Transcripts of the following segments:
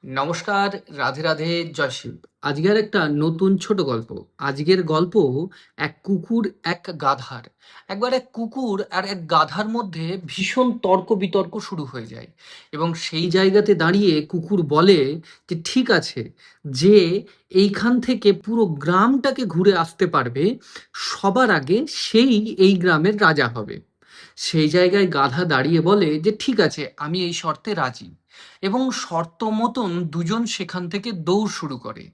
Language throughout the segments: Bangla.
নমস্কার, রাধে রাধে, জয় শিব। আজকের একটা নতুন ছোট গল্প। আজকের গল্প এক কুকুর এক গাধার। একবার এক কুকুর আর এক গাধার মধ্যে ভীষণ তর্ক বিতর্ক শুরু হয়ে যায় এবং সেই জায়গাতে দাঁড়িয়ে কুকুর বলে যে ঠিক আছে, যে এইখান থেকে পুরো গ্রামটাকে ঘুরে আসতে পারবে সবার আগে সেই এই গ্রামের রাজা হবে। সেই জায়গায় গাধা দাঁড়িয়ে বলে যে ঠিক আছে, আমি এই শর্তে রাজি। এবং শর্ত মতন দুজন সেখান থেকে দৌড় শুরু করে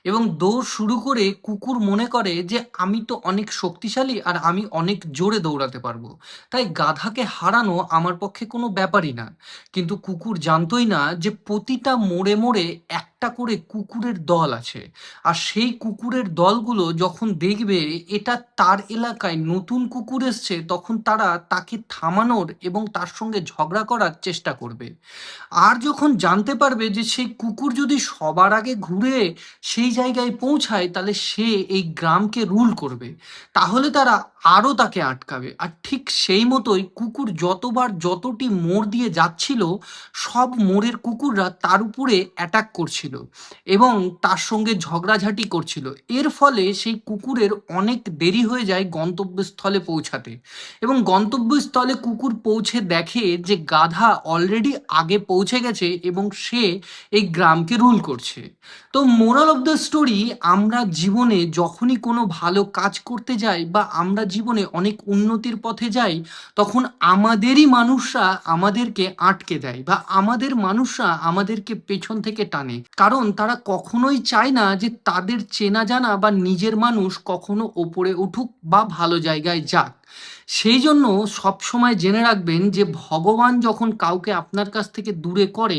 এবং দৌড় শুরু করে কুকুর মনে করে যে আমি তো অনেক শক্তিশালী আর আমি অনেক জোরে দৌড়াতে পারবো, তাই গাধাকে হারানো আমার পক্ষে কোনো ব্যাপারই না। কিন্তু কুকুর জানতোই না যে প্রতিটা মোড়ে মোড়ে একটা করে কুকুরের দল আছে। আর সেই কুকুরের দলগুলো যখন দেখবে এটা তার এলাকায় নতুন কুকুর এসছে, তখন তারা তাকে থামানোর এবং তার সঙ্গে ঝগড়া করার চেষ্টা করবে। আর যখন জানতে পারবে যে সেই কুকুর যদি সবার আগে ঘুরে সেই জায়গায় পৌঁছায় তাহলে সে এই গ্রামকে রুল করবে, তাহলে তারা আরও তাকে আটকাবে। আর ঠিক সেই মতোই কুকুর যতবার যতটি মোড় দিয়ে যাচ্ছিল, সব মোড়ের কুকুররা তার উপরে অ্যাটাক করছিল এবং তার সঙ্গে ঝগড়াঝাটি করছিল। এর ফলে সেই কুকুরের অনেক দেরি হয়ে যায় গন্তব্যস্থলে পৌঁছাতে। এবং গন্তব্যস্থলে কুকুর পৌঁছে দেখে যে গাধা অলরেডি আগে পৌঁছে গেছে এবং সে এই গ্রামকে রুল করছে। তো মোরাল অফ দ্য স্টোরি, আমরা জীবনে যখনই কোনো ভালো কাজ করতে যাই বা আমরা জীবনে অনেক উন্নতির পথে যাই, তখন আমাদেরই মানুষরা আমাদেরকে আটকে দেয় বা আমাদের মানুষরা আমাদেরকে পেছন থেকে টানে, কারণ তারা কখনোই চায় না যে তাদের চেনা জানা বা নিজের মানুষ কখনো ওপরে উঠুক বা ভালো জায়গায় যাক। সেই জন্য সবসময় জেনে রাখবেন যে ভগবান যখন কাউকে আপনার কাছ থেকে দূরে করে,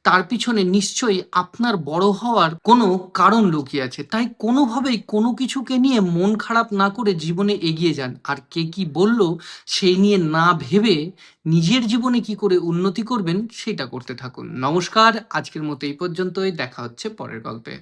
তার পিছনে নিশ্চয়ই আপনার বড় হওয়ার কোনো কারণ লুকিয়ে আছে। তাই কোনোভাবেই কোনো কিছুকে নিয়ে মন খারাপ না করে জীবনে এগিয়ে যান। আর কে কি বলল সেই নিয়ে না ভেবে নিজের জীবনে কি করে উন্নতি করবেন সেটা করতে থাকুন। নমস্কার, আজকের মতো এই পর্যন্তই। দেখা হচ্ছে পরের গল্পে।